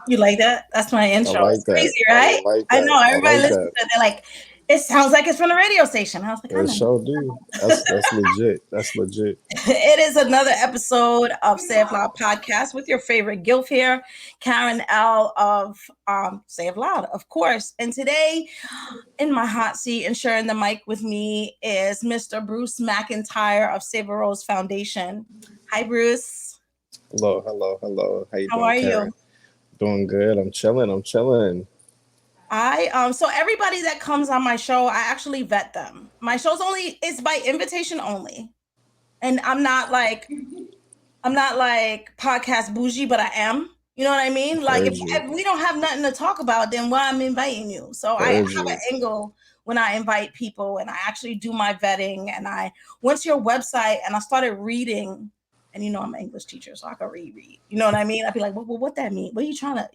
You like that? That's my I intro. like It's that. crazy, I right? like I that. know I everybody like listens that. to it. They're like, it sounds like it's from the radio station. I was like, I It know. sure do. That's legit. That's legit. It is another episode of Say It Loud podcast with your favorite Gilf here, Karen L of Say It Loud, of course. And today, in my hot seat and sharing the mic with me is Mr. Bruce McIntyre of Save Rose Foundation. Hi, Bruce. Hello, hello, hello. How you How doing, are Karen? you? Doing good. I'm chilling. I'm chilling. So everybody that comes on my show, I actually vet them. My show's only it's by invitation only. And I'm not like podcast bougie, but I am. You know what I mean? Like Heard if you. we don't have nothing to talk about, then why I'm inviting you? So I Heard have an you. angle when I invite people, and I actually do my vetting. And I went to your website and I started reading. And I'm an English teacher, so I can read. You know what I mean? I'd be like, well, what that mean? What are you trying to,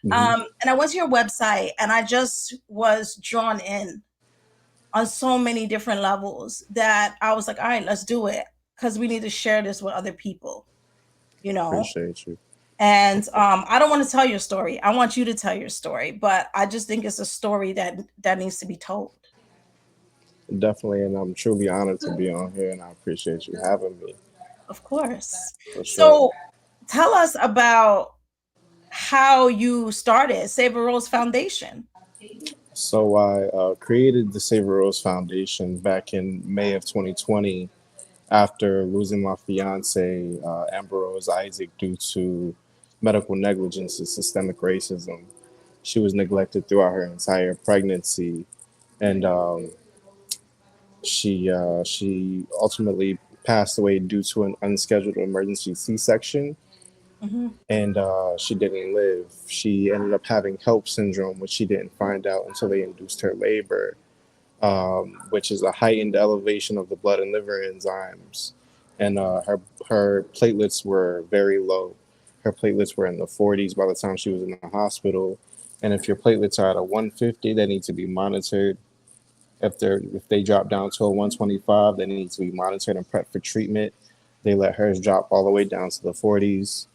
Hmm. And I went to your website and I just was drawn in on so many different levels that I was like, all right, let's do it because we need to share this with other people, you know. Appreciate you. And I don't want to tell your story. I want you to tell your story, but I just think it's a story that needs to be told. Definitely, and I'm truly honored to be on here, and I appreciate you having me Of course. for sure. So tell us about how you started Save a Rose Foundation. So I created the Savor Rose Foundation back in May of 2020 after losing my fiance, Amber Rose Isaac, due to medical negligence and systemic racism. She was neglected throughout her entire pregnancy, and she ultimately passed away due to an unscheduled emergency C-section, Hmm. and she didn't live. She ended up having HELP syndrome, which she didn't find out until they induced her labor, which is a heightened elevation of the blood and liver enzymes, and her platelets were very low. Her platelets were in the 40s by the time she was in the hospital, and if your platelets are at a 150, they need to be monitored. If they drop down to a 125, they need to be monitored and prepped for treatment. They let hers drop all the way down to the 40s.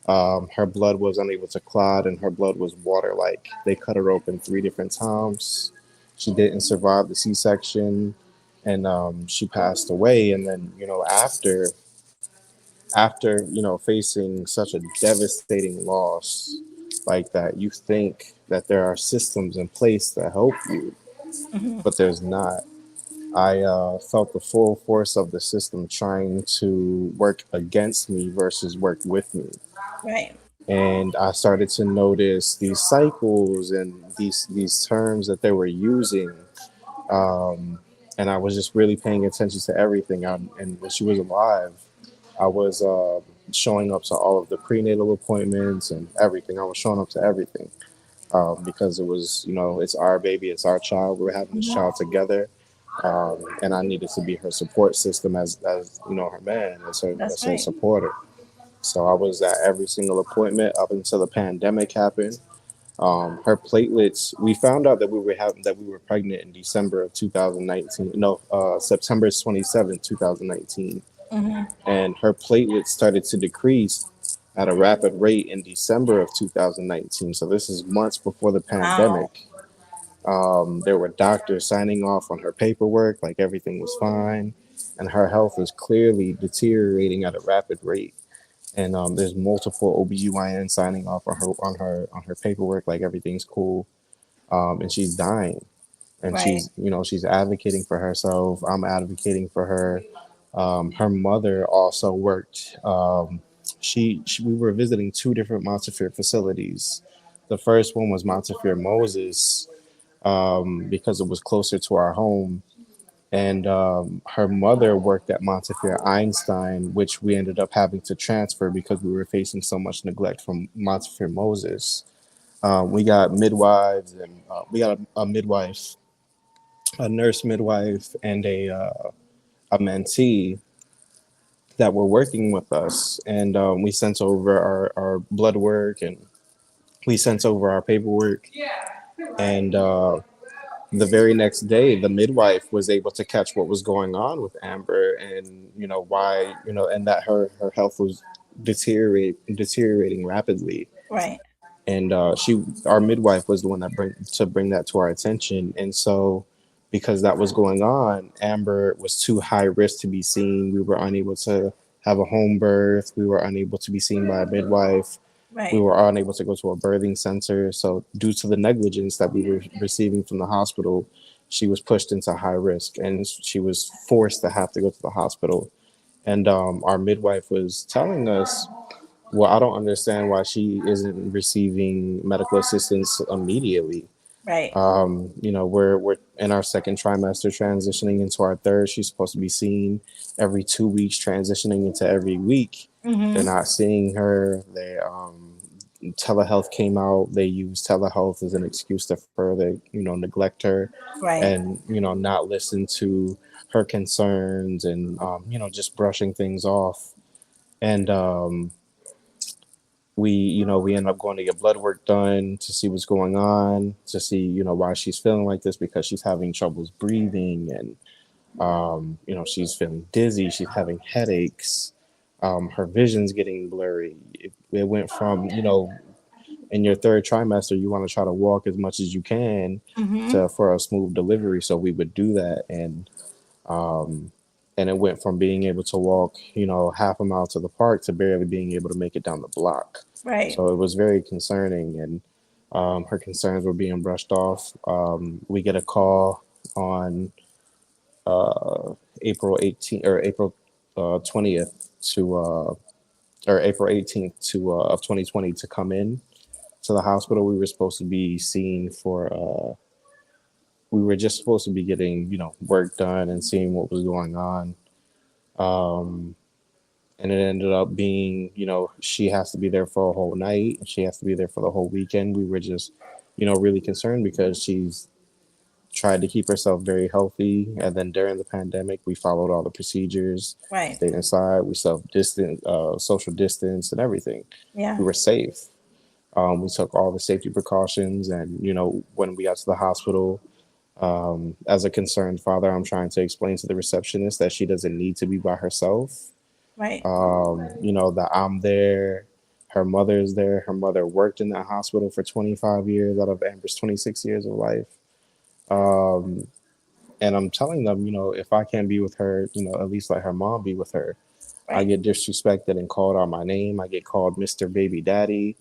Her blood was unable to clot, and her blood was water like. They cut her open 3 different times. She didn't survive the C-section, and she passed away. And then, after facing such a devastating loss like that, you think that there are systems in place to help you, Hmm. but there's not. I felt the full force of the system trying to work against me versus work with me. Right. And I started to notice these cycles and these terms that they were using, um, and I was just really paying attention to everything. And when she was alive, I was showing up to all of the prenatal appointments and everything. I was showing up to everything because it was, it's our baby, it's our child. We were having this Mhm. child together, and I needed to be her support system as her man, That's as her right. supporter. So I was at every single appointment up until the pandemic happened. Her platelets. We found out that we were pregnant in December of 2019. No, September 27th, 2019, Hmm. and her platelets started to decrease at a rapid rate in December of 2019. So this is months before the Wow. pandemic. There were doctors signing off on her paperwork, like everything was fine, and her health was clearly deteriorating at a rapid rate. And there's multiple OBGYN signing off on her paperwork, like everything's cool, and she's dying, and Right. she's advocating for herself. I'm advocating for her. Her mother also worked. We were visiting 2 different Montefiore facilities. The first one was Montefiore Moses, because it was closer to our home. And her mother worked at Montefiore Einstein, which we ended up having to transfer because we were facing so much neglect from Montefiore Moses. We got midwives, and we got a midwife, a nurse midwife, and a mentee that were working with us. And we sent over our blood work, and we sent over our paperwork. And the very next day, the midwife was able to catch what was going on with Amber, and why, and that her health was deteriorating rapidly. Right. and our midwife was the one that bring that to our attention. And so because that was going on, Amber was too high risk to be seen. We were unable to have a home birth. We were unable to be seen by a midwife. We Right. were unable to go to a birthing center. So due to the negligence that we were receiving from the hospital, she was pushed into high risk, and she was forced to have to go to the hospital. And our midwife was telling us, well, I don't understand why she isn't receiving medical assistance immediately. Right. We're in our second trimester, transitioning into our third. She's supposed to be seen every 2 weeks, transitioning into every week. They're Mm-hmm. not seeing her. Telehealth came out. They use telehealth as an excuse to further, neglect her, Right. and not listen to her concerns, and just brushing things off. And we end up going to get blood work done to see what's going on, to see why she's feeling like this, because she's having troubles breathing, and she's feeling dizzy, she's having headaches, her vision's getting blurry. It went from in your third trimester you want to try to walk as much as you can Mm-hmm. to for a smooth delivery, so we would do that. Um, and it went from being able to walk, half a mile to the park, to barely being able to make it down the block. Right. So it was very concerning, and her concerns were being brushed off. We get a call on April 18th or April 20th or April 18th of 2020 to come in to the hospital. We were supposed to be seen for we were just supposed to be getting work done and seeing what was going on. Um, and it ended up being, she has to be there for a whole night. She has to be there for the whole weekend. We were just, really concerned because she's tried to keep herself very healthy. And then during the pandemic, we followed all the procedures, Right. stayed inside, we social distance and everything. Yeah. We were safe. We took all the safety precautions. And, when we got to the hospital, as a concerned father, I'm trying to explain to the receptionist that she doesn't need to be by herself. Right. That I'm there. Her mother is there. Her mother worked in that hospital for 25 years out of Amber's 26 years of life. Um, and I'm telling them, if I can't be with her, at least let her mom be with her. I Right. get disrespected and called out my name. I get called Mr. Baby Daddy.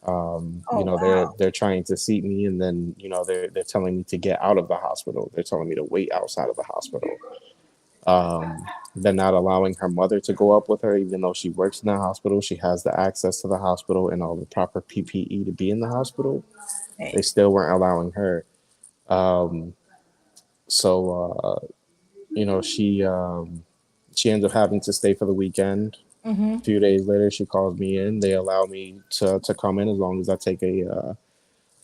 Oh wow. They're trying to seat me, and then they're telling me to get out of the hospital. They're telling me to wait outside of the hospital. Um, they're not allowing her mother to go up with her, even though she works in the hospital. She has the access to the hospital and all the proper PPE to be in the hospital. They Right. still weren't allowing her. Um, so she ends up having to stay for the weekend. Mm-hmm. A few days later, she calls me in. They allow me to come in as long as I take a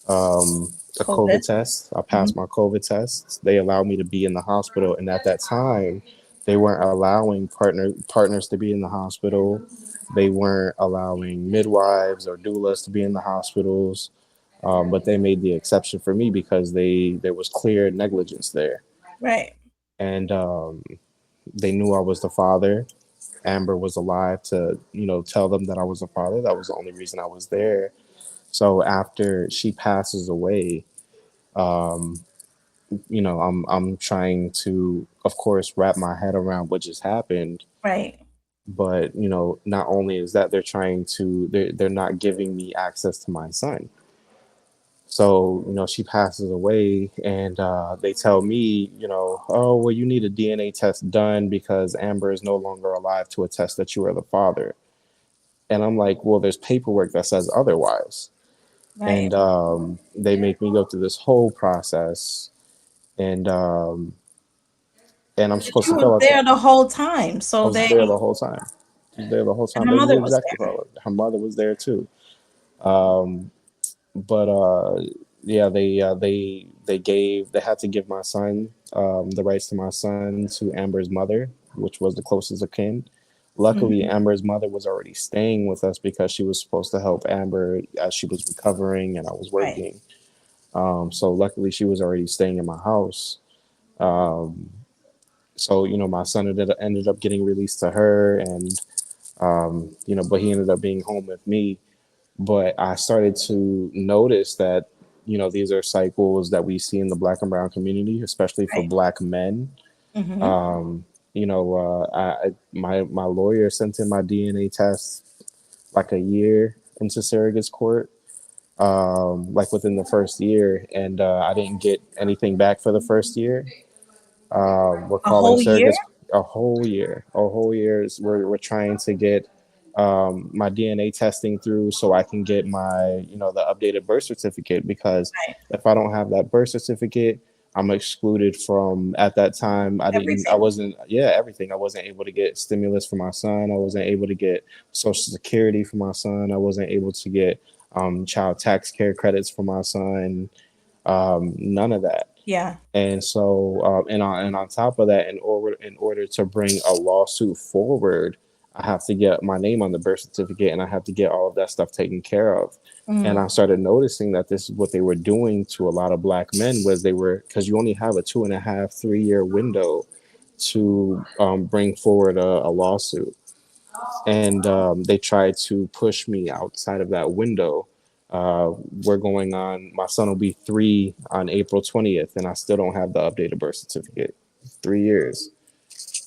COVID. COVID test. I Mm-hmm. passed my COVID test. They allowed me to be in the hospital, and at that time, they weren't allowing partners to be in the hospital. They weren't allowing midwives or doulas to be in the hospitals. But they made the exception for me because there was clear negligence there, Right. and they knew I was the father. Amber was alive to tell them that I was the father. That was the only reason I was there. So after she passes away, um, I'm trying to, of course, wrap my head around what just happened. Right. But not only is that they're not giving me access to my son. So she passes away, and they tell me, oh well, you need a DNA test done because Amber is no longer alive to attest that you are the father. And I'm like, well, there's paperwork that says otherwise. Right. And they make me go through this whole process, and I'm But supposed you to were fill out there the whole time, I so was they there the whole time. I was there the whole and time. her That's mother was exactly there. how her mother was there too. Um, but yeah, they had to give my son the rights to my son to Amber's mother, which was the closest of kin. Luckily, Mm-hmm. Amber's mother was already staying with us because she was supposed to help Amber as she was recovering and I was Right. working. So luckily, she was already staying in my house. Um, so my son ended up getting released to her, and but he ended up being home with me. But I started to notice that, these are cycles that we see in the black and brown community, especially for Right. black men. Mm-hmm. Um, my lawyer sent in my DNA test like a year into surrogate's court, like within the first year, and I didn't get anything back for the first year. We're A calling whole year? surrogates a whole year is we're trying to get my DNA testing through so I can get my, the updated birth certificate, because Right. if I don't have that birth certificate, I'm excluded from, at that time, I Everything. wasn't, yeah, everything. I wasn't able to get stimulus for my son. I wasn't able to get social security for my son. I wasn't able to get child tax care credits for my son. None of that. Yeah. And so, and on top of that, in order to bring a lawsuit forward, I have to get my name on the birth certificate, and I have to get all of that stuff taken care of. And Mm. I started noticing that this is what they were doing to a lot of black men, was they were, because you only have a 2.5, 3 year window to bring forward a lawsuit, and they tried to push me outside of that window. Uh, we're going on. My son will be 3 on April 20th, and I still don't have the updated birth certificate. 3 years,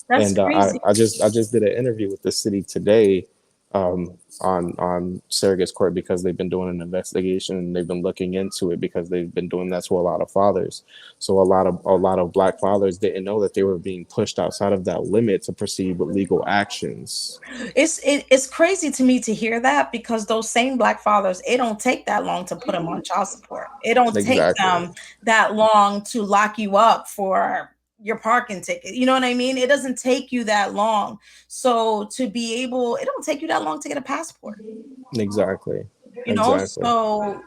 That's and crazy. I just did an interview with the city today, on surrogate's court, because they've been doing an investigation, and they've been looking into it, because they've been doing that to a lot of fathers. So a lot of black fathers didn't know that they were being pushed outside of that limit to proceed with legal actions. It's crazy to me to hear that, because those same black fathers, it don't take that long to put them on child support. It don't take Exactly. them that long to lock you up for your parking ticket. You know what I mean? It doesn't take you that long. So to be able, it don't take you that long to get a passport. Exactly. You know, Exactly. so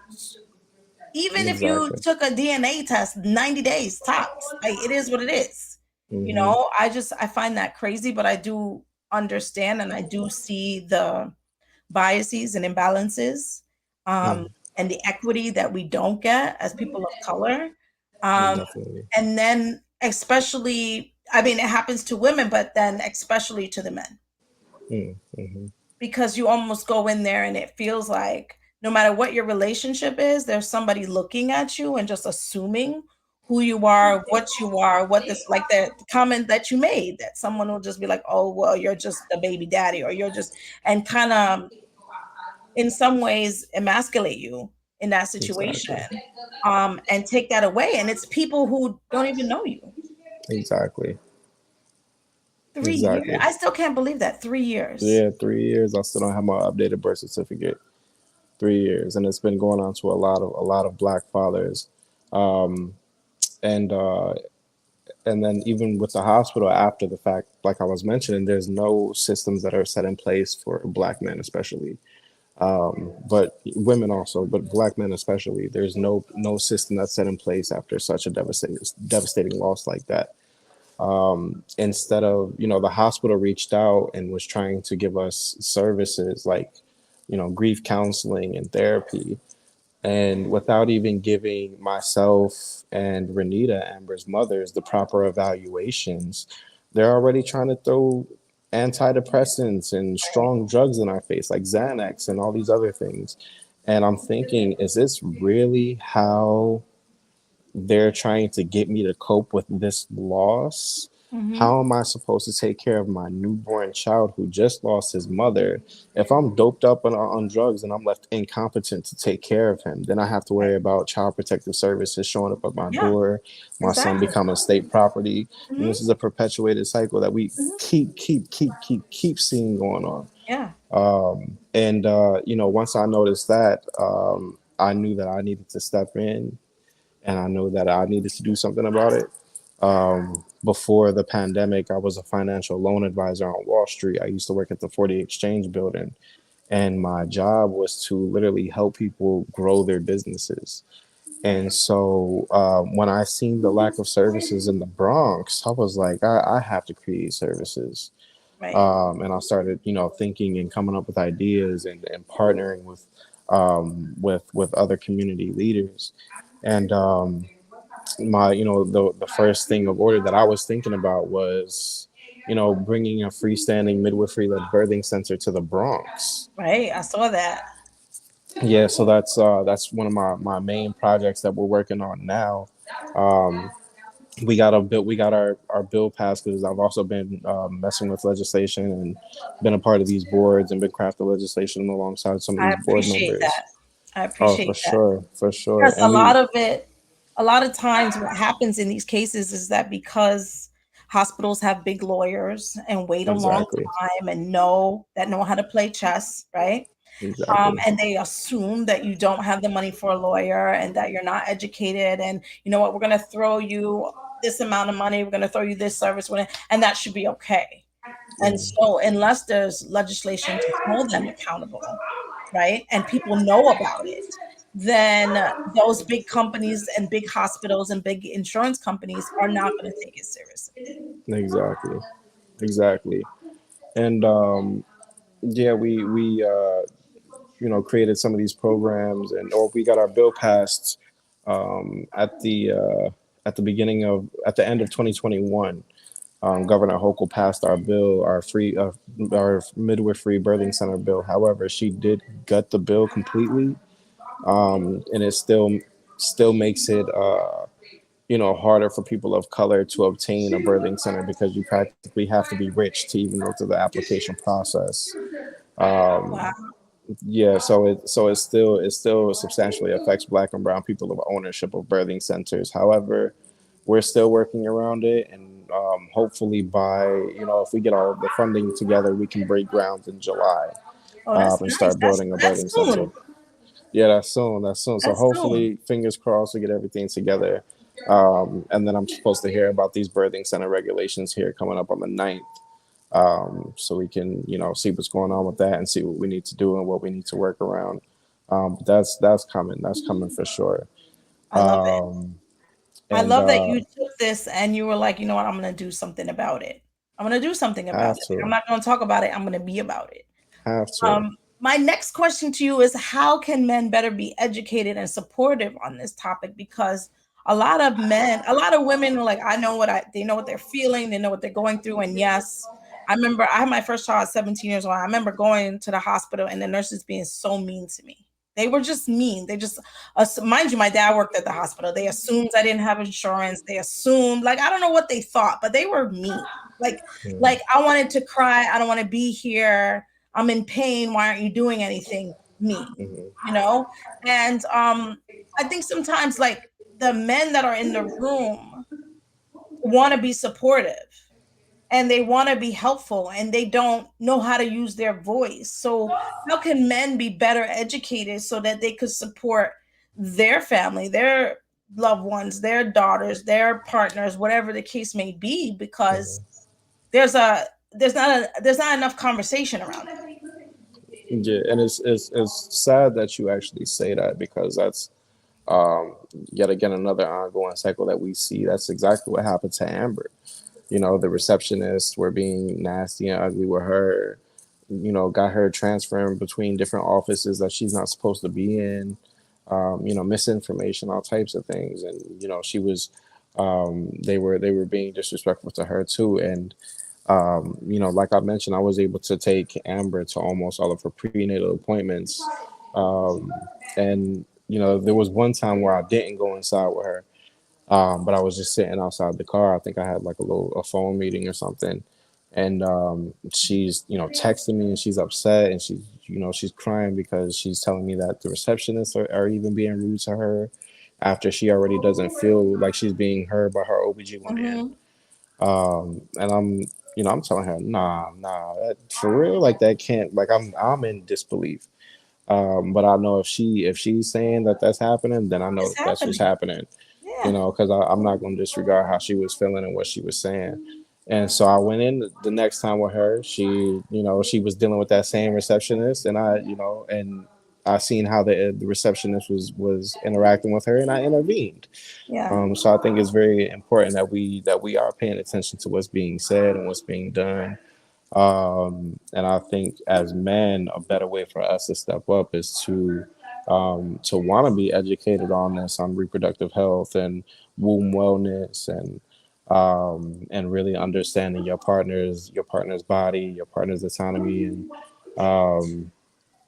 even if you Exactly. took a DNA test, 90 days tops. Like, it is what it is. You Hmm. know, I find that crazy, but I do understand, and I do see the biases and imbalances, um, Hmm. and the equity that we don't get as people of color. Um, Definitely. and then especially, I mean, it happens to women, but then especially to the men, Mm-hmm. because you almost go in there and it feels like no matter what your relationship is, there's somebody looking at you and just assuming who you are, what this, like the comment that you made, that someone will just be like, oh, well, you're just the baby daddy, or you're just, and kind of in some ways emasculate you in that situation, Exactly. and take that away. And it's people who don't even know you. Exactly. 3 years. Exactly. I still can't believe that. 3 years. Yeah, 3 years. I still don't have my updated birth certificate. 3 years, and it's been going on to a lot of black fathers, um, and uh, and then even with the hospital after the fact, like I was mentioning, there's no systems that are set in place for black men, especially, but women also, but black men especially. There's no system that's set in place after such a devastating loss like that. Instead of, the hospital reached out and was trying to give us services like, grief counseling and therapy, and without even giving myself and Renita, Amber's mothers, the proper evaluations, they're already trying to throw antidepressants and strong drugs in our face, like Xanax and all these other things. And I'm thinking, is this really how they're trying to get me to cope with this loss? Hmm. How am I supposed to take care of my newborn child who just lost his mother if I'm doped up on drugs and I'm left incompetent to take care of him? Then I have to Right. worry about child protective services showing up at my Yeah, door, my son exactly. becoming state property. And Hmm. this is a perpetuated cycle that we Hmm. keep seeing going on. Yeah. And once I noticed that, I knew that I needed to step in, and I know that I needed to do something about it. Before the pandemic, I was a financial loan advisor on Wall Street. I used to work at the 40 Exchange building, and my job was to literally help people grow their businesses. And so when I seen the lack of services in the Bronx, I was like, I have to create services. Right. And I started, thinking and coming up with ideas, and partnering with other community leaders. And the first thing of order that I was thinking about was, bringing a freestanding midwifery led birthing center to the Bronx. Right. I saw that. Yeah, so that's one of my main projects that we're working on now. Um, we got our bill passed because I've also been messing with legislation and been a part of these boards and been crafting legislation alongside some of I these board appreciate members. that. I Oh, appreciate that. for sure, Because and we a lot of times what happens in these cases is that because hospitals have big lawyers and wait a long exactly, time and know how to play chess, right? exactly, And they assume that you don't have the money for a lawyer and that you're not educated, and you know what, we're going to throw you this amount of money, we're going to throw you this service, and that should be okay. And mm, so unless there's legislation to hold them accountable, right, and people know about it, then those big companies and big hospitals and big insurance companies are not going to take it seriously. exactly, exactly, and yeah, we created some of these programs, and or we got our bill passed um, at the uh, at the end of 2021. Governor Hochul passed our bill, our midwifery birthing center bill. However, she did gut the bill completely, and it still makes it harder for people of color to obtain a birthing center because you practically have to be rich to even go through the application process. Wow. Yeah, so it still substantially affects Black and Brown people of ownership of birthing centers. However, we're still working around it, and hopefully by if we get all the funding together, we can break ground in July Oh, that's and nice. start That's building a that's birthing center. soon. Yeah, that's soon. That's soon. So That's soon. hopefully, fingers crossed, we get everything together. And then I'm supposed to hear about these birthing center regulations here coming up on the 9th, so we can see what's going on with that and see what we need to do and what we need to work around. But that's coming. That's coming for sure. I love it. I And love that you took this and you were like, you know what, I'm going to do something about it. I'm going to do something about have it. I'm to, not going to talk about it. I'm going to be about it. have to. My next question to you is, how can men better be educated and supportive on this topic? Because a lot of women are like, they know what they're feeling, they know what they're going through. And yes, I remember I had my first child at 17 years old. I remember going to the hospital and the nurses being so mean to me. They were just mean. They just, mind you, my dad worked at the hospital. They assumed I didn't have insurance. They assumed, like, I don't know what they thought, but they were mean. Like, Mm, I wanted to cry. I don't want to be here. I'm in pain. Why aren't you doing anything? Me, mhm, you know? And I think sometimes like the men that are in the room want to be supportive and they want to be helpful and they don't know how to use their voice. So how can men be better educated so that they could support their family, their loved ones, their daughters, their partners, whatever the case may be, because mhm. there's not enough conversation around it. Yeah, and it's sad that you actually say that because that's um, yet again another ongoing cycle that we see. That's exactly what happened to Amber. The receptionists were being nasty and ugly with her. Got her transferring between different offices that she's not supposed to be in. Misinformation, all types of things, and she was. They were being disrespectful to her too, and like I mentioned, I was able to take Amber to almost all of her prenatal appointments, um, and there was one time where I didn't go inside with her, but I was just sitting outside the car. I think I had like a phone meeting or something, and she's texting me and she's upset and she's crying because she's telling me that the receptionists are even being rude to her after she already doesn't feel like she's being heard by her OBGYN. Mhm. And I'm telling her, nah, for real, like that can't, like I'm in disbelief. But I know if she's saying that that's happening, then I know It's that that's just happening. happening, Yeah. because I'm not going to disregard how she was feeling and what she was saying. And so I went in the next time with her. She was dealing with that same receptionist, and and I seen how the receptionist was interacting with her, and I intervened. Yeah. So I think it's very important that we are paying attention to what's being said and what's being done. And I think as men, a better way for us to step up is to want to be educated on this, on reproductive health and womb wellness, and really understanding your partner's body, your partner's autonomy,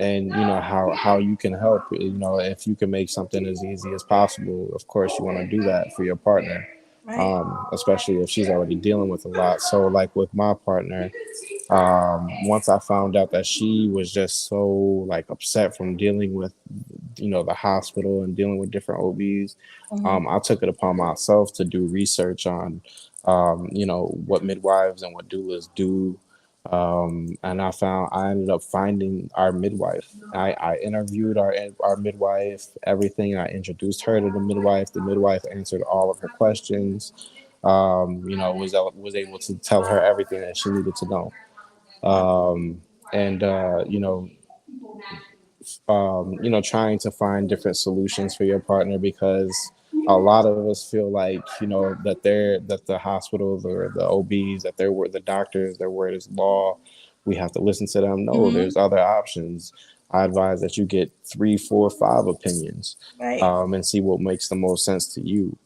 and how you can help. If you can make something as easy as possible, of course you want to do that for your partner, Right. especially if she's already dealing with a lot. So like with my partner, once I found out that she was just so like upset from dealing with the hospital and dealing with different OBs, Hmm. I took it upon myself to do research on what midwives and what doulas do. And I ended up finding our midwife. I interviewed our midwife, everything. I introduced her to the midwife. The midwife answered all of her questions. Was able to tell her everything that she needed to know. Wow. And trying to find different solutions for your partner, because a lot of us feel like that the hospitals or the OBs, that their word, the doctors, their word is law. We have to listen to them. No, Hmm. there's other options. I advise that you get three, four, five opinions, Right. and see what makes the most sense to you.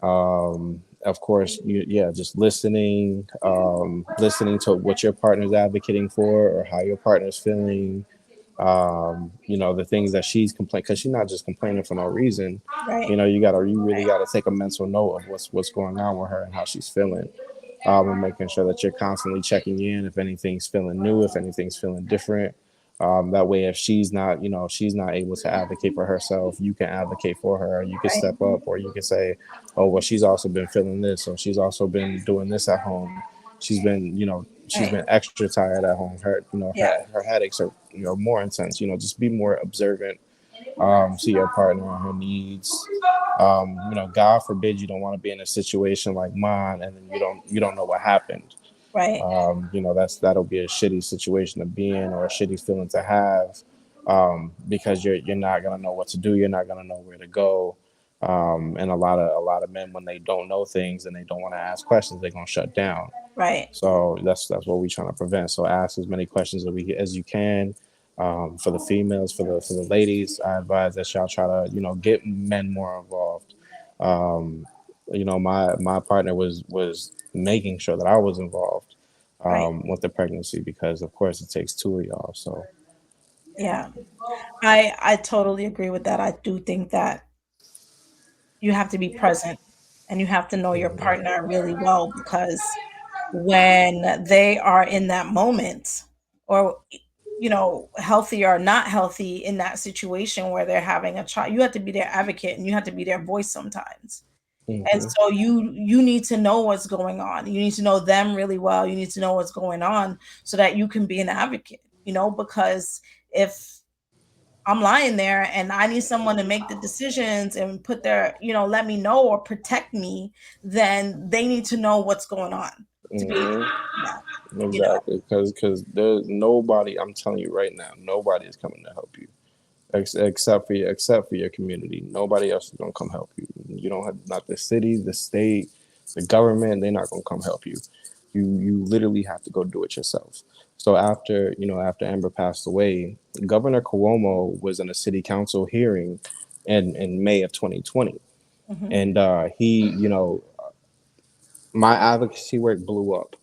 Of course, just listening to what your partner's advocating for or how your partner's feeling. The things that she's complaining, because she's not just complaining for no reason. Right. You really gotta take a mental note of what's going on with her and how she's feeling, and making sure that you're constantly checking in if anything's feeling new, if anything's feeling different. That way, if she's not able to advocate for herself, you can advocate for her. You can Right. step up, or you can say, "Oh, well, she's also been feeling this, or she's also been doing this at home. She's Right. been extra tired at home. Yeah. Her headaches are more intense. Just be more observant to your partner and her needs. God forbid you don't want to be in a situation like mine, and then you don't know what happened. Right. That'll be a shitty situation to be in, or a shitty feeling to have, because you're not gonna know what to do. You're not gonna know where to go. And a lot of men, when they don't know things and they don't want to ask questions, they're gonna shut down. Right. So that's what we're trying to prevent. So ask as many questions as you can. For the females, for the ladies, I advise that y'all try to get men more involved. Um, my partner was making sure that I was involved Right. with the pregnancy, because of course it takes two of y'all. So Yeah. I totally agree with that. I do think that you have to be present and you have to know your partner really well, because when they are in that moment, or healthy or not healthy in that situation where they're having a child, you have to be their advocate and you have to be their voice sometimes. And hmm so you need to know what's going on. You need to know them really well. You need to know what's going on so that you can be an advocate, because if I'm lying there and I need someone to make the decisions and put their, let me know or protect me, then they need to know what's going on to be able to hmm do that, you know? exactly, because there's nobody. I'm telling you right now, nobody is coming to help you, except for your community. Nobody else is gonna come help you. You don't have, not the city, the state, the government. They're not gonna come help you. You literally have to go do it yourself. So after Amber passed away, Governor Cuomo was in a city council hearing in May of 2020, Mhm. and he my advocacy work blew up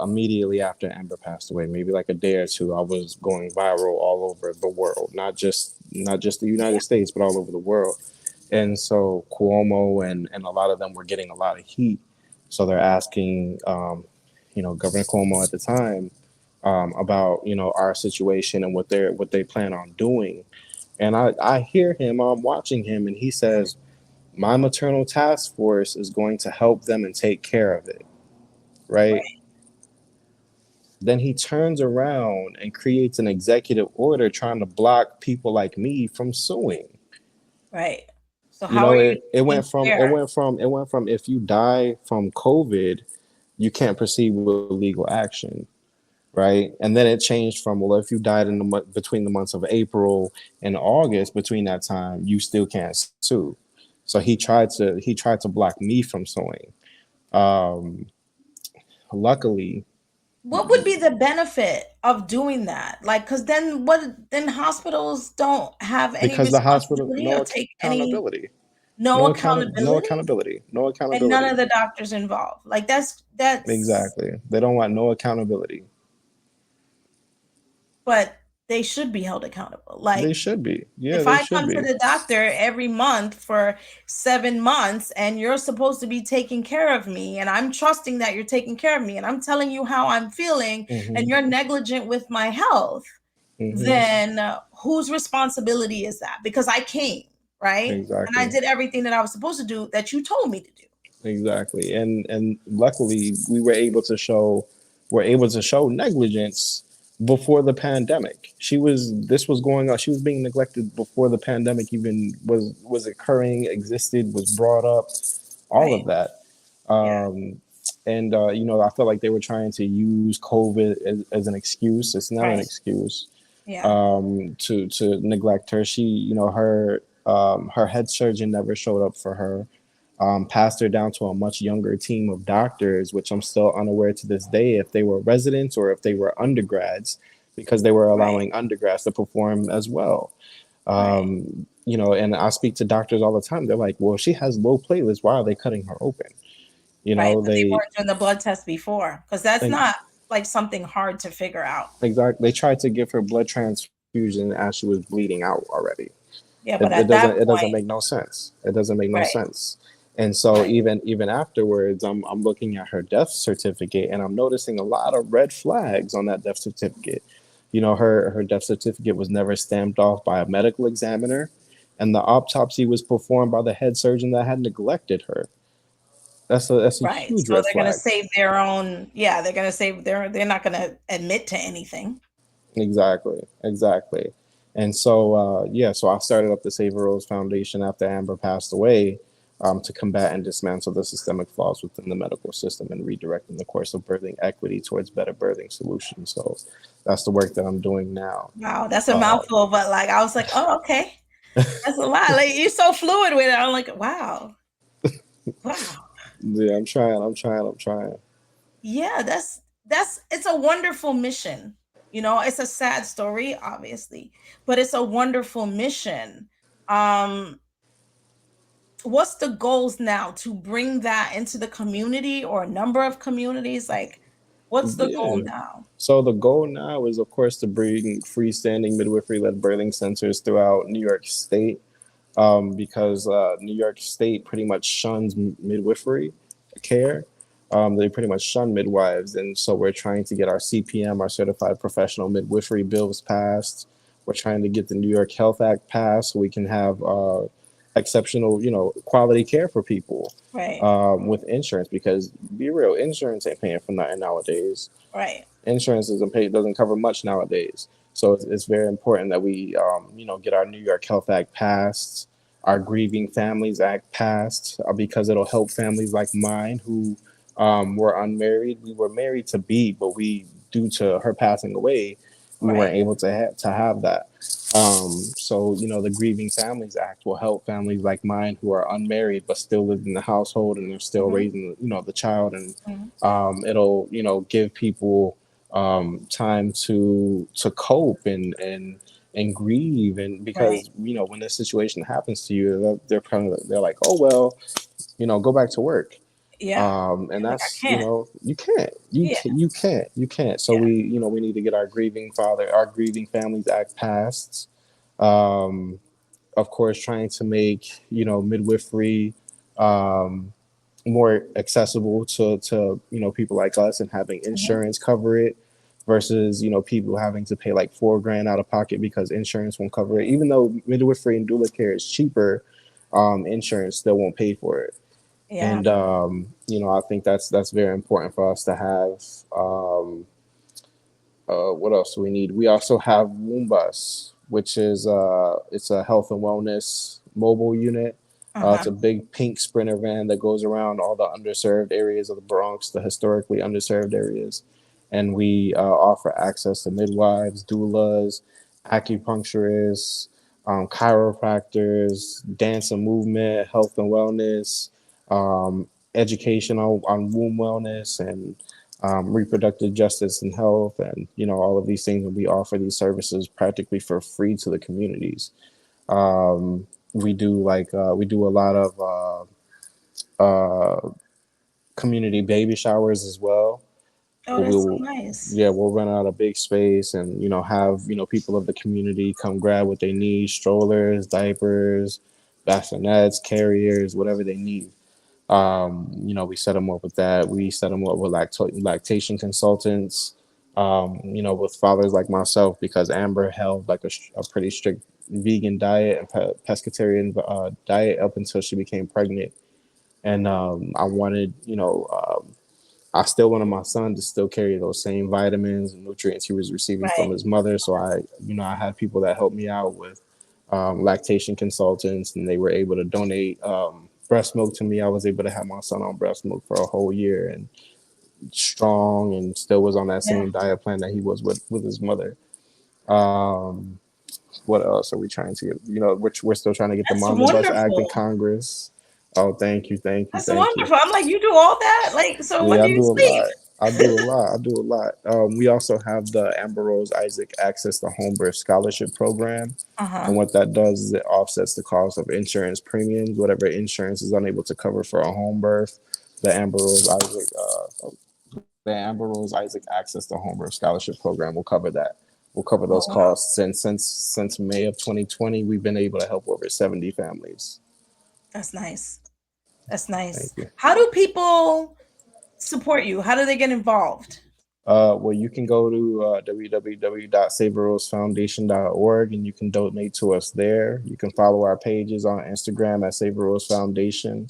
immediately after Amber passed away. Maybe like a day or two, I was going viral all over the world, not just the United Yeah. States, but all over the world. And so Cuomo and a lot of them were getting a lot of heat. So they're asking, Governor Cuomo at the time, about our situation and what they plan on doing. And I hear him, I'm watching him, and he says, "My maternal task force is going to help them and take care of it." Right. Right. Then he turns around and creates an executive order trying to block people like me from suing. Right. So You how know, are you it being went from fair? if you die from COVID, you can't proceed with legal action, right? And then it changed from, well, if you died in between the months of April and August, between that time, you still can't sue. So he tried to block me from suing. Um, Luckily, What would be the benefit of doing that? Like, because then hospitals don't have any because the hospital, responsibility or no take any, accountability. no accountability, No and none accountability. of the doctors involved. Like that's Exactly. They don't want no accountability. but they should be held accountable. They Like, should be. Yeah, if they I should come to be. the doctor every month for 7 months and you're supposed to be taking care of me, and I'm trusting that you're taking care of me, and I'm telling you how I'm feeling, and Hmm. you're negligent with my health, Hmm. then whose responsibility is that? Because I came, right? And I Exactly. did everything that I was supposed to do that you told me to do. Exactly. And luckily we were able to show negligence before the pandemic. This was going on. She was being neglected before the pandemic even was occurring, existed, was brought up, all Right. of that. Yeah. Um, and I felt like they were trying to use COVID as an excuse. It's not an Right. excuse Yeah. to neglect her. Her head surgeon never showed up for her. Passed her down to a much younger team of doctors, which I'm still unaware to this day if they were residents or if they were undergrads, because they were Right. allowing undergrads to perform as well. Right. And I speak to doctors all the time. They're like, "Well, she has low platelets. Why are they cutting her open?" You Right. know, But they they weren't doing the blood test before, because that's like, not like something hard to figure out. exactly. They tried to give her blood transfusion as she was bleeding out already. Yeah, It, but it at doesn't that it doesn't point, make no sense. It doesn't make no right, sense. And so right, even afterwards, I'm looking at her death certificate and I'm noticing a lot of red flags on that death certificate. Her death certificate was never stamped off by a medical examiner, and the autopsy was performed by the head surgeon that had neglected her. That's a right. huge So red they're gonna flag. save their own. Yeah, they're gonna save. They're not gonna admit to anything. Exactly, exactly. And so, so I started up the Save a Rose Foundation after Amber passed away, to combat and dismantle the systemic flaws within the medical system and redirecting the course of birthing equity towards better birthing solutions. So that's the work that I'm doing now. Wow, that's a Uh, mouthful. But like, I was like, oh, okay, that's a lot. Like, you're so fluid with it. I'm like, wow, wow. yeah, I'm trying. Yeah, that's it's a wonderful mission. It's a sad story, obviously, but it's a wonderful mission. Um, what's the goals now to bring that into the community or a number of communities? Like, what's the Yeah. goal now? So the goal now is, of course, to bring freestanding midwifery-led birthing centers throughout New York State, because New York State pretty much shuns midwifery care. They pretty much shun midwives, and so we're trying to get our CPM, our Certified Professional Midwifery bills passed. We're trying to get the New York Health Act passed so we can have exceptional, quality care for people, Right, with insurance. Because be real, insurance ain't paying for nothing nowadays. right, Insurance doesn't cover much nowadays. So it's very important that we get our New York Health Act passed, our Grieving Families Act passed, because it'll help families like mine who were unmarried. We were married to be, but we, due to her passing away, we weren't right, able to have that. So the Grieving Families Act will help families like mine who are unmarried but still live in the household and they're still hmm, raising the child, and hmm, it'll give people time to cope and grieve, and right. because when this situation happens to you, they're like, oh well, go back to work. Yeah, And like I that's, can't. you can't, Yeah, you can't. So yeah, we need to get our Grieving Families Act passed. Um, of course, trying to make midwifery um, more accessible to people like us, and having hmm, insurance cover it versus people having to pay like 4 grand out of pocket because insurance won't cover it. Even though midwifery and doula care is cheaper, insurance still won't pay for it. yeah, And I think that's very important for us to have. What else do we need? We also have Woombus, which is it's a health and wellness mobile unit. uh-huh, It's a big pink sprinter van that goes around all the underserved areas of the Bronx, the historically underserved areas, and we offer access to midwives, doulas, acupuncturists, chiropractors, dance and movement, health and wellness, education on womb wellness and reproductive justice and health, and all of these things. And we offer these services practically for free to the communities. We do a lot of community baby showers as well. Oh, But that's so we'll, nice. yeah, we'll rent out a big space and have people of the community come grab what they need: strollers, diapers, bassinets, carriers, whatever they need. We set them up with that. We set them up with lactation consultants. With fathers like myself, because Amber held like a pretty strict vegan diet and pescatarian diet up until she became pregnant. And I still wanted my son to still carry those same vitamins and nutrients he was receiving from Right. his mother. So I had people that helped me out with lactation consultants, and they were able to donate breast milk to me. I was able to have my son on breast milk for a whole year and strong, and still was on that Yeah. same diet plan that he was with his mother. Um, what else are we trying to get? We're still trying to get the That's Omnibus Act in wonderful. Congress. Oh, thank you, thank you, That's thank you. wonderful. I'm like, you do all that? Like, so when Yeah, do I you do a sleep? lot. I do a lot. I do a lot. We also have the Amber Rose Isaac Access to Home Birth Scholarship Program. And Uh-huh. what that does is it offsets the cost of insurance premiums, whatever insurance is unable to cover for a home birth. The Amber Rose Isaac, the Amber Rose Isaac Access to Home Birth Scholarship Program will cover that. Will cover Oh, those wow. costs. And since May of 2020, we've been able to help over 70 families. That's nice. That's Thank nice. you. How do people support you? How do they get involved? Well, you can go to www.saverosefoundation.org and you can donate to us there. You can follow our pages on Instagram at Save a Rose Foundation.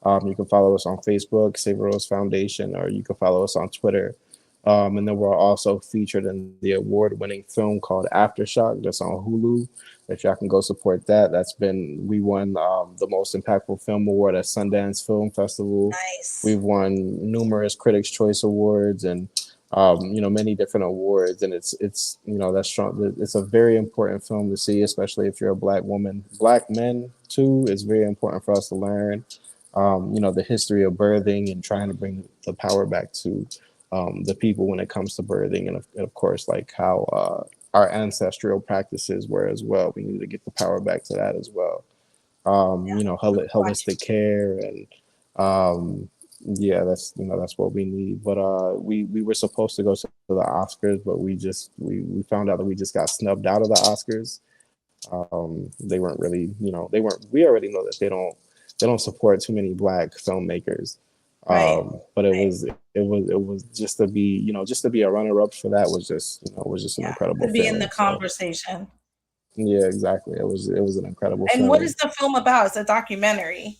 You can follow us on Facebook, Save a Rose Foundation, or you can follow us on Twitter. And then we're also featured in the award-winning film called Aftershock that's on Hulu. If y'all can go support that, we won the most impactful film award at Sundance Film Festival. Nice. We've won numerous Critics' Choice Awards and many different awards, and it's that's strong. It's a very important film to see, especially if you're a black woman. Black men too. It's very important for us to learn, the history of birthing and trying to bring the power back to the people when it comes to birthing, and of course, like how our ancestral practices were as well. We need to get the power back to that as well. Watch. Holistic care and um, yeah, that's what we need. But we were supposed to go to the Oscars, but we found out that we just got snubbed out of the Oscars. They weren't really, they weren't. We already know that they don't support too many black filmmakers. Right. But it Right. was just to be just to be a runner up for that was just an Yeah. incredible To be in the feeling. So conversation. yeah, exactly. It was an incredible And what is feeling. the film about? It's a documentary.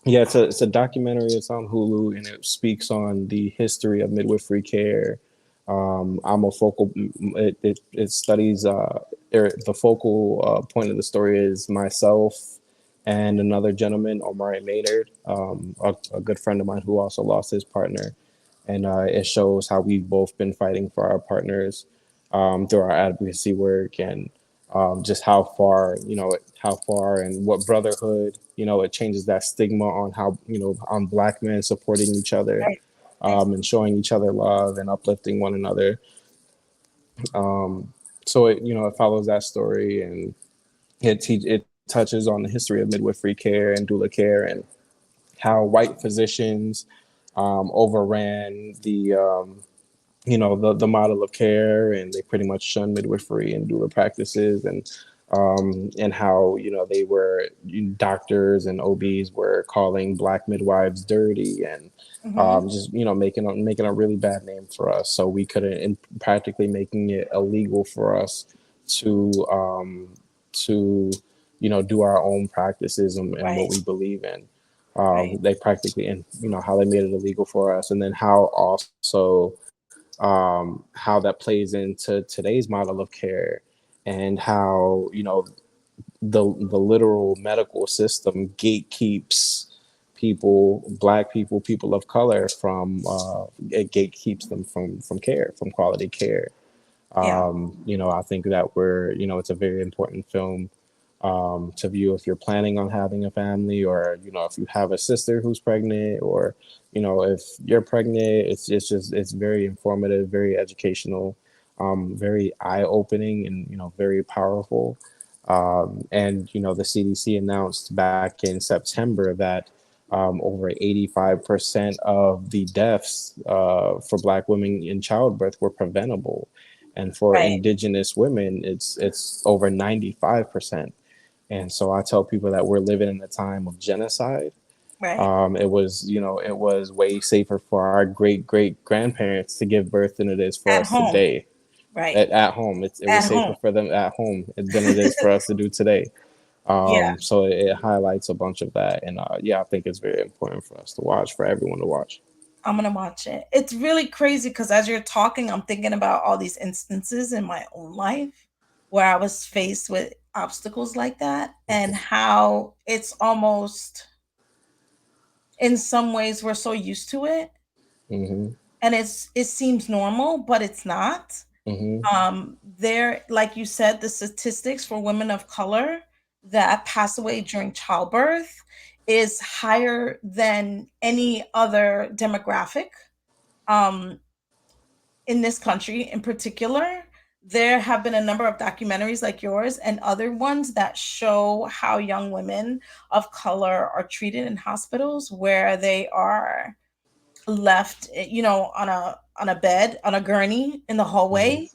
Yeah, it's a documentary. It's on Hulu, and it speaks on the history of midwifery care. I'm a focal. It studies. The focal point of the story is myself and another gentleman, Omari Maynard, a good friend of mine who also lost his partner, and it shows how we've both been fighting for our partners through our advocacy work and just how far and what brotherhood, it changes that stigma on how, on black men supporting each other Right. Right. and showing each other love and uplifting one another. So it follows that story, and it touches on the history of midwifery care and doula care and how white physicians overran the model of care, and they pretty much shunned midwifery and doula practices, and how doctors and OBs were calling black midwives dirty and Mm-hmm. just making a really bad name for us. So we couldn't, and practically making it illegal for us to do our own practices and what Right. we believe in. Right. They practically, and how they made it illegal for us, and then how also how that plays into today's model of care, and how the literal medical system gatekeeps people, black people, people of color, from it gatekeeps them from care, from quality care. Yeah. I think that it's a very important film to view if you're planning on having a family, or if you have a sister who's pregnant, or if you're pregnant. It's very informative, very educational, very eye-opening, and very powerful. And the CDC announced back in September that Over 85% of the deaths for Black women in childbirth were preventable, and for Right. Indigenous women, it's over 95%. And so I tell people that we're living in a time of genocide. Right. It was, it was way safer for our great great grandparents to give birth than it is for At us home. today. Right. At home, it was At safer home. for them at home than it is for us to do today. Yeah. So it highlights a bunch of that, and yeah, I think it's very important for us to watch, for everyone to watch. I'm gonna watch it. It's really crazy because as you're talking, I'm thinking about all these instances in my own life where I was faced with obstacles like that, and how it's almost, in some ways, we're so used to it, Hmm. and it seems normal, but it's not. Hmm. There, like you said, the statistics for women of color that pass away during childbirth is higher than any other demographic. Um, in this country in particular, there have been a number of documentaries like yours and other ones that show how young women of color are treated in hospitals, where they are left, on a bed, on a gurney in the Hmm. hallway,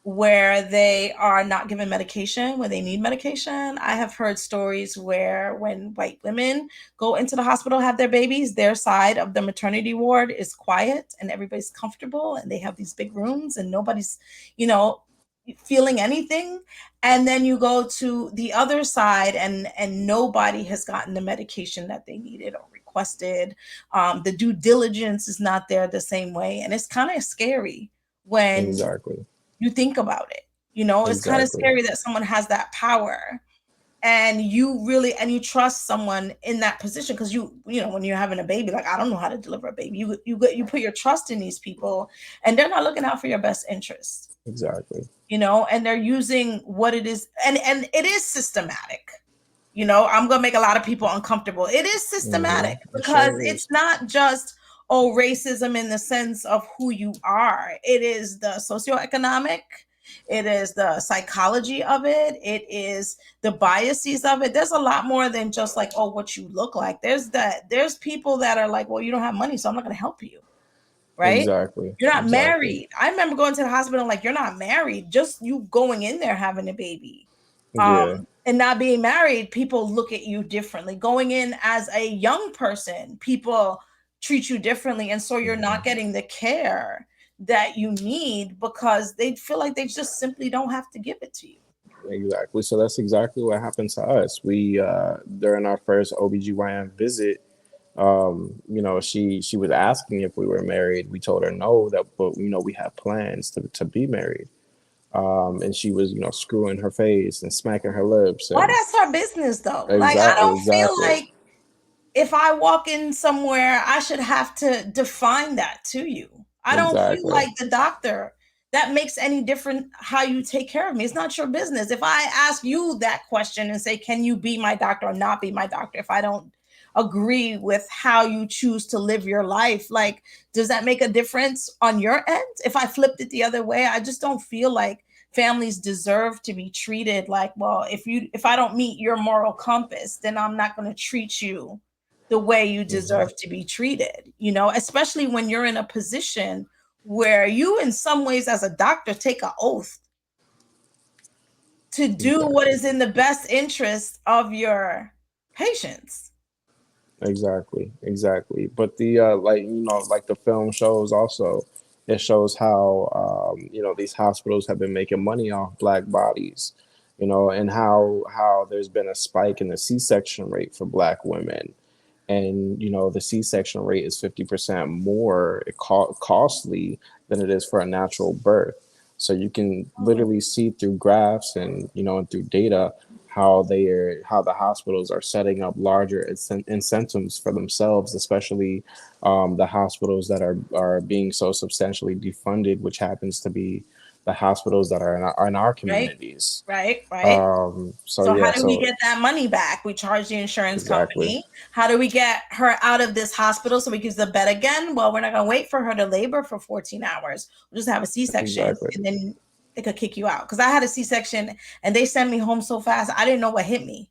where they are not given medication when they need medication. I have heard stories where when white women go into the hospital, have their babies, their side of the maternity ward is quiet and everybody's comfortable and they have these big rooms and nobody's, you know, feeling anything. And then you go to the other side and nobody has gotten the medication that they needed or requested. The due diligence is not there the same way. And it's kind of scary when Exactly. you think about it. You know, it's kind of Exactly. scary that someone has that power and you really and you trust someone in that position, because when you're having a baby, like, I don't know how to deliver a baby. You put your trust in these people and they're not looking out for your best interest, Exactly. and they're using what it is, and it is systematic. I'm going to make a lot of people uncomfortable. It is Hmm. systematic It because sure it's is. not just, oh, racism in the sense of who you are. It is the socioeconomic, it is the psychology of it, it is the biases of it. There's a lot more than just like, oh, what you look like. There's people that are like, well, you don't have money, so I'm not going to help you, right? Exactly. You're not Exactly. married. I remember going to the hospital, like, you're not married. Just you going in there having a baby, Yeah. and not being married, people look at you differently. Going in as a young person, people treat you differently, and so you're Hmm. not getting the care that you need because they feel like they just simply don't have to give it to you. Exactly. So that's exactly what happened to us. We during our first OBGYN visit, she was asking if we were married. We told her no, that but we have plans to be married. And she was, screwing her face and smacking her lips Why, and that's our business though. Like, I exactly, don't feel exactly, like if I walk in somewhere, I should have to define that to you. I don't feel exactly, like the doctor that makes any different how you take care of me. It's not your business. If I ask you that question and say, can you be my doctor or not be my doctor, if I don't agree with how you choose to live your life, like, does that make a difference on your end? If I flipped it the other way, I just don't feel like families deserve to be treated like, well, if I don't meet your moral compass, then I'm not going to treat you the way you hmm deserve to be treated, especially when you're in a position where you, in some ways, as a doctor, take an oath to do what exactly, is in the best interest of your patients. exactly, exactly. But the like the film shows also, it shows how these hospitals have been making money off black bodies, and how there's been a spike in the C-section rate for black women, and the C-section rate is 50% more costly than it is for a natural birth. So you can literally see through graphs and and through data how the hospitals are setting up larger incentives for themselves, especially the hospitals that are being so substantially defunded, which happens to be the hospitals that are in our Right, communities. right, right. So So yeah, how do we so get that money back? We charge the insurance exactly, company. How do we get her out of this hospital so we can use the bed again? Well, we're not going to wait for her to labor for 14 hours. We'll just have a C-section exactly. and then they could kick you out. Because I had a C-section and they sent me home so fast, I didn't know what hit me.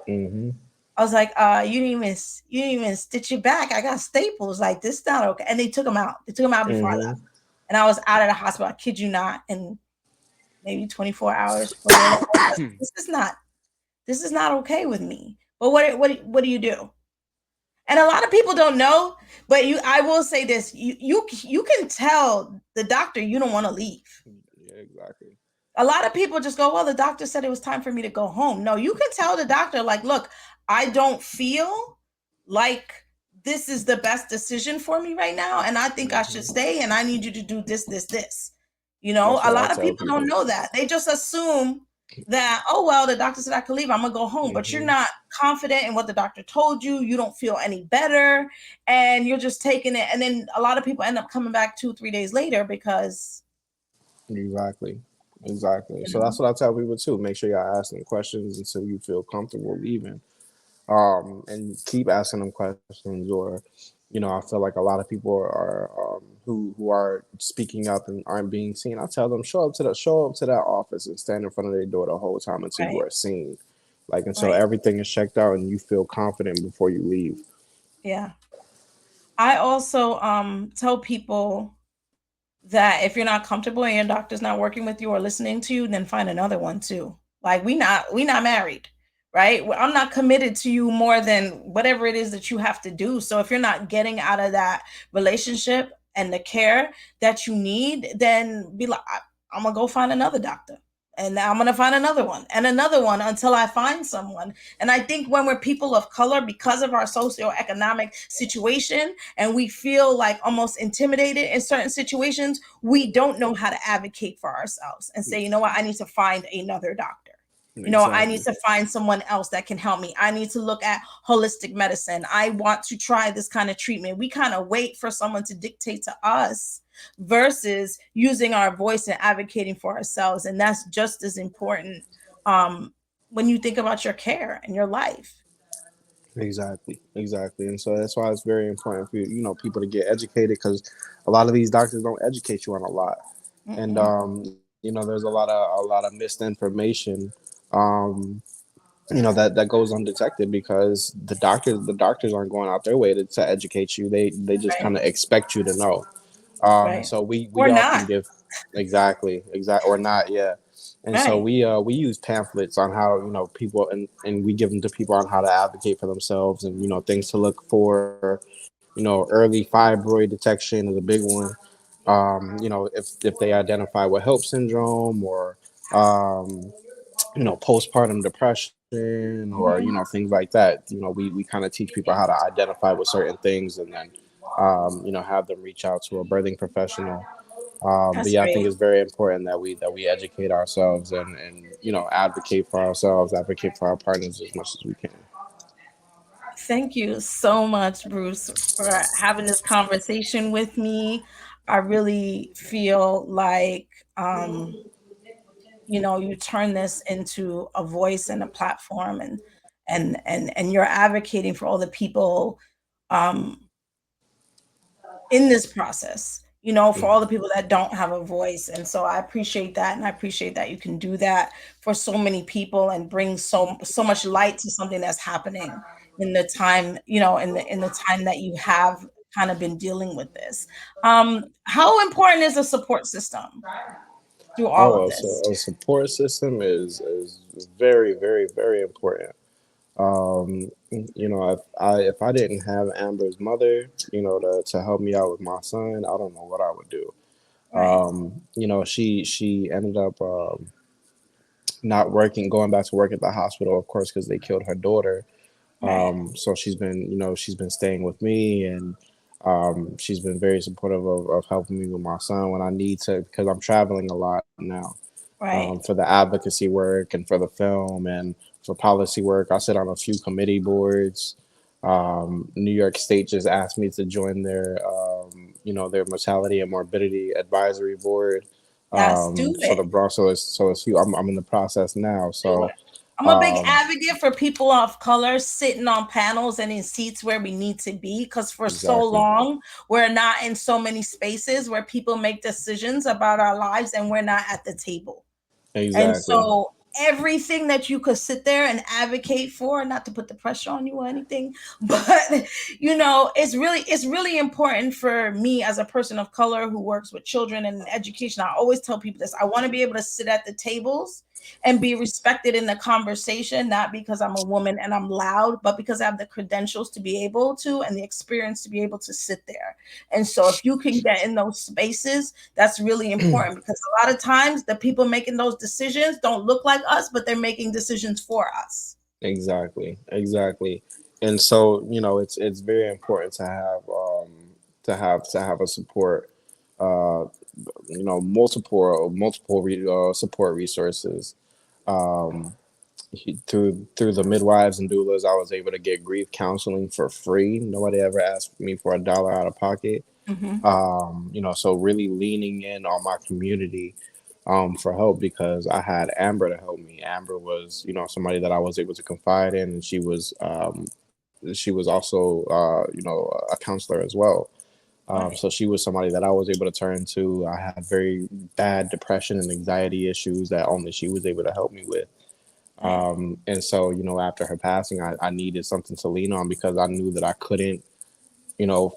Hmm. I was like, you didn't even stitch it back. I got staples. Like, this is not okay. And they took him out. They took him out before I left. Mm-hmm. And I was out of the hospital. I kid you not. And maybe 24 hours, 48 hours. This is not okay with me. But what do you do? And a lot of people don't know, but I will say this, you can tell the doctor you don't want to leave. Yeah, exactly. A lot of people just go, well, the doctor said it was time for me to go home. No, you can tell the doctor, like, look, I don't feel like this is the best decision for me right now. And I think I should Hmm. stay and I need you to do this. That's A what I lot of tell people don't people. know that. They just assume that, oh, well, the doctor said I could leave. I'm going to go home. But you're Hmm. not confident in what the doctor told you. You don't feel any better. And you're just taking it. And then a lot of people end up coming back 2, 3 days later because, Exactly. Exactly. you So know, that's what I tell people too. Make sure y'all asking questions until you feel comfortable leaving. And keep asking them questions. Or, I feel like a lot of people are who are speaking up and aren't being seen. I tell them show up to that office and stand in front of their door the whole time until you right, are seen. Like until right. everything is checked out and you feel confident before you leave. Yeah. I also tell people that if you're not comfortable and your doctor's not working with you or listening to you, then find another one too. Like, we not married, right? I'm not committed to you more than whatever it is that you have to do. So if you're not getting out of that relationship and the care that you need, then be like, I'm gonna go find another doctor. And I'm going to find another one until I find someone. And I think when we're people of color, because of our socioeconomic situation, and we feel like almost intimidated in certain situations, we don't know how to advocate for ourselves and say, you know what, I need to find another doctor. I need Exactly. to find someone else that can help me. I need to look at holistic medicine. I want to try this kind of treatment. We kind of wait for someone to dictate to us versus using our voice and advocating for ourselves. And that's just as important when you think about your care and your life. Exactly, exactly, and so that's why it's very important for people to get educated because a lot of these doctors don't educate you on a lot, and Mm-mm. there's a lot of misinformation, um, that goes undetected because the doctors aren't going out their way to educate you. They just Right, kind of expect you to know. And right. so we Or often not. give exactly or not, yeah. And so Right. we use pamphlets on how people and we give them to people on how to advocate for themselves and things to look for. Early fibroid detection is a big one. If they identify with HELP syndrome or um, postpartum depression or Mhm. things like that. We kind of teach people how to identify with certain things and then have them reach out to a birthing professional. But That's yeah, I think great. it's very important that we educate ourselves and advocate for ourselves, advocate for our partners as much as we can. Thank you so much, Bruce, for having this conversation with me. I really feel like you turn this into a voice and a platform, and you're advocating for all the people um in this process, for all the Mhm. people that don't have a voice. And so I appreciate that. And I appreciate that you can do that for so many people and bring so much light to something that's happening in the time, in the time that you have kind of been dealing with this. How important is a support system through all of Oh, so this? a support system is very, very, very important. If I didn't have Amber's mother, to help me out with my son, I don't know what I would do. Right, She ended up not working, going back to work at the hospital, of course, because they killed her daughter. right, So she's been staying with me, and she's been very supportive of helping me with my son when I need to, because I'm traveling a lot now, right. for the advocacy work and for the film and for policy work. I sit on a few committee boards. New York State just asked me to join their mortality and morbidity advisory board Yes, do for the it. Bronx. So it's few. I'm in the process now. Do So it. I'm a big um, advocate for people of color sitting on panels and in seats where we need to be, because for so exactly. long we're not in so many spaces where people make decisions about our lives and we're not at the table. And Exactly. so everything that you could sit there and advocate for, not to put the pressure on you or anything, but it's really important for me as a person of color who works with children and education. I always tell people this: I want to be able to sit at the tables and be respected in the conversation, not because I'm a woman and I'm loud, but because I have the credentials to be able to, and the experience to be able to sit there. And so if you can get in those spaces, that's really important, because a lot of times the people making those decisions don't look like us, but they're making decisions for us. Exactly, exactly. And so, it's very important to have a support, uh, multiple support resources. Um, through the midwives and doulas, I was able to get grief counseling for free. Nobody ever asked me for a dollar out of pocket. Hmm. So really leaning in on my community, for help, because I had Amber to help me. Amber was, somebody that I was able to confide in, and she was also, a counselor as well. Right. So she was somebody that I was able to turn to. I had very bad depression and anxiety issues that only she was able to help me with. Right. And so, after her passing, I needed something to lean on, because I knew that I couldn't,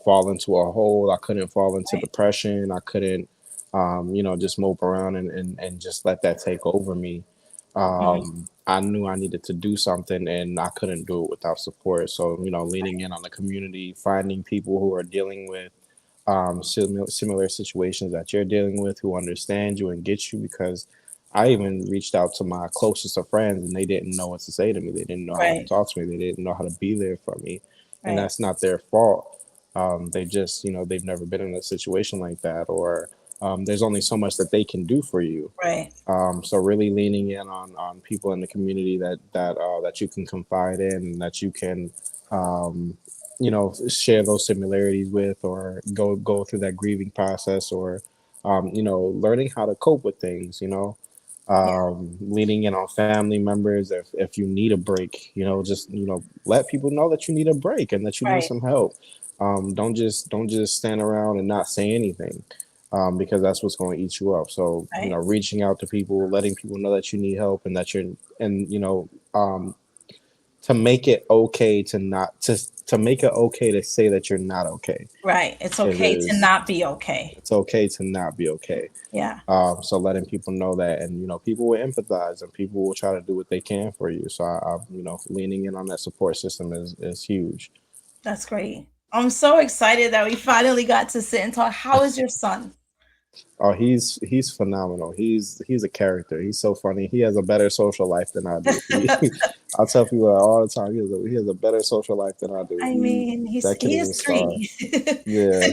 fall into a hole. I couldn't fall into Right. depression. I couldn't, just mope around and just let that take over me. Mhm. I knew I needed to do something, and I couldn't do it without support. So, leaning in on the community, finding people who are dealing with, similar situations that you're dealing with, who understand you and get you. Because I even reached out to my closest of friends, and they didn't know what to say to me. They didn't know how to Right. talk to me. They didn't know how to be there for me. And Right. that's not their fault. They just, they've never been in a situation like that, or there's only so much that they can do for you. Right. So really leaning in on people in the community that you can confide in, and that you can, um, share those similarities with, or go through that grieving process, or learning how to cope with things. Yeah. Leaning in on family members, if you need a break, just let people know that you need a break and that you need Right. some help. Don't just stand around and not say anything, because that's what's going to eat you up. So, Right. reaching out to people, letting people know that you need help, and that you're, and to make it okay to not to make it okay to say that you're not okay. Right. It's It okay to is not be okay. it's okay to not be okay. Yeah. So letting people know that, and people will empathize, and people will try to do what they can for you. So leaning in on that support system is huge. That's great. I'm so excited that we finally got to sit and talk. How is your son? Oh, he's phenomenal. He's a character. He's so funny. He has a better social life than I do. I tell people that all the time. He has a better social life than I do. I mean, That kid he is is a star. 3. Yeah.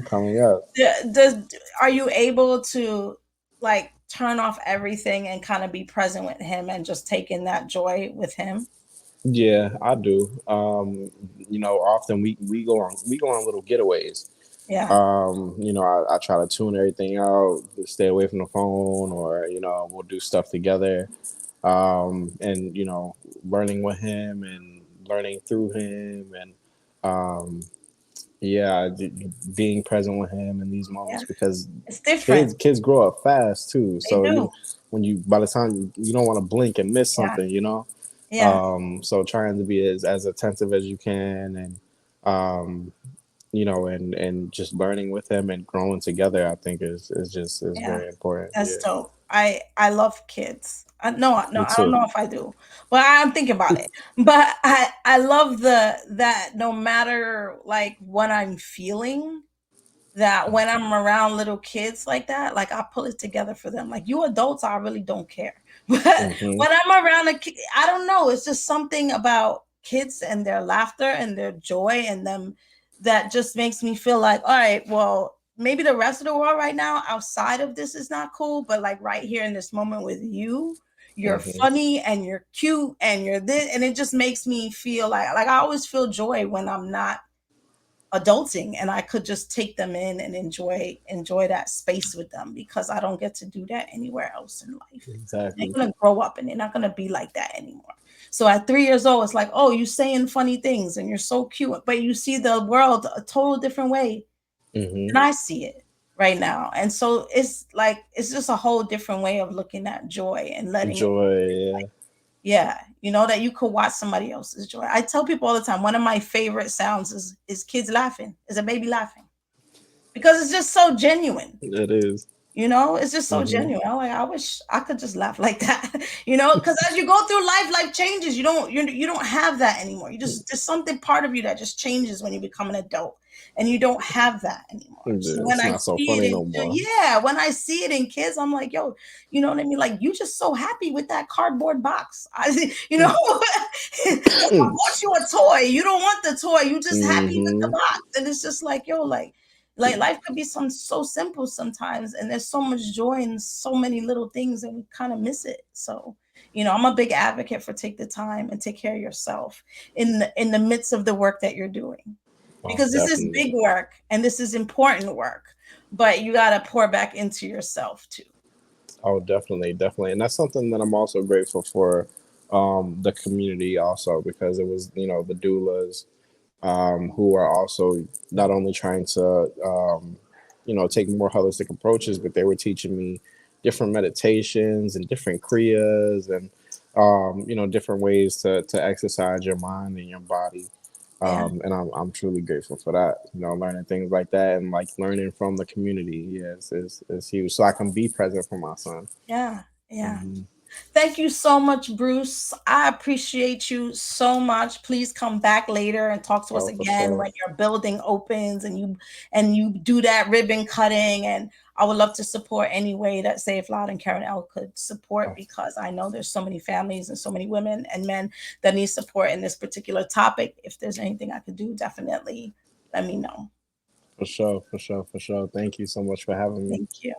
Coming up. Does are you able to like turn off everything and kind of be present with him and just take in that joy with him? Yeah, I do. Often we go on little getaways. Yeah. I try to tune everything out, stay away from the phone, or we'll do stuff together. And learning with him and learning through him, and um, yeah, being present with him in these Yeah. moments, because It's different. kids grow up fast too. They So do. when you by the time you don't want to blink and miss Yeah. something. Yeah. So trying to be as attentive as you can, and um, and just learning with him and growing together, I think is Yeah. very important. That's Yeah, dope. I love kids. No, me I don't too. know if I do, but I'm thinking about it. But I love the that no matter like what I'm feeling, that when I'm around little kids like that, like I pull it together for them. Like you adults, I really don't care. But Hmm. when I'm around a kid, I don't know. It's just something about kids and their laughter and their joy and them that just makes me feel like, all right, well, maybe the rest of the world right now outside of this is not cool, but like right here in this moment with you, you're Hmm. funny and you're cute and you're this, and it just makes me feel like I always feel joy when I'm not adulting and I could just take them in and enjoy that space with them, because I don't get to do that anywhere else in life. They're Exactly. gonna grow up and they're not gonna be like that anymore. So at 3 years old, it's like, oh, you saying funny things and you're so cute, but you see the world a total different way Hmm. than I see it. right now. And so it's like it's just a whole different way of looking at joy and letting it, Joy, yeah. yeah, that you could watch somebody else's joy. I tell people all the time, one of my favorite sounds is kids laughing, is a baby laughing, because it's just so genuine. It is. It's just so Mm-hmm. genuine. I'm like, I wish I could just laugh like that. Because as you go through life changes. You don't have that anymore. There's something part of you that just changes when you become an adult, and you don't have that anymore. So when It's I not so see it funny in, no more. yeah, when I see it in kids, I'm like, yo, you know what I mean? Like, you just so happy with that cardboard box. I bought you a toy. You don't want the toy. You just happy with the Mm-hmm. box, and it's just like, yo, like life could be so simple sometimes, and there's so much joy in so many little things, and we kind of miss it. So, I'm a big advocate for take the time and take care of yourself in the midst of the work that you're doing, because Most this is definitely. big work and this is important work, but you got to pour back into yourself too. Oh, definitely, definitely, and that's something that I'm also grateful for, the community also, because it was, the doulas, who are also not only trying to, take more holistic approaches, but they were teaching me different meditations and different kriyas and, different ways to exercise your mind and your body. Yeah, And I'm truly grateful for that. Learning things like that and like learning from the community, yes, is huge. So I can be present for my son. yeah, yeah. Hmm. Thank you so much, Bruce. I appreciate you so much. Please come back later and talk to us Oh, for again sure. when your building opens and you do that ribbon cutting. And I would love to support any way that Save Loud and Karen L could support, Oh, because I know there's so many families and so many women and men that need support in this particular topic. If there's anything I could do, definitely let me know. for sure, for sure, for sure. Thank you so much for having me. Thank you.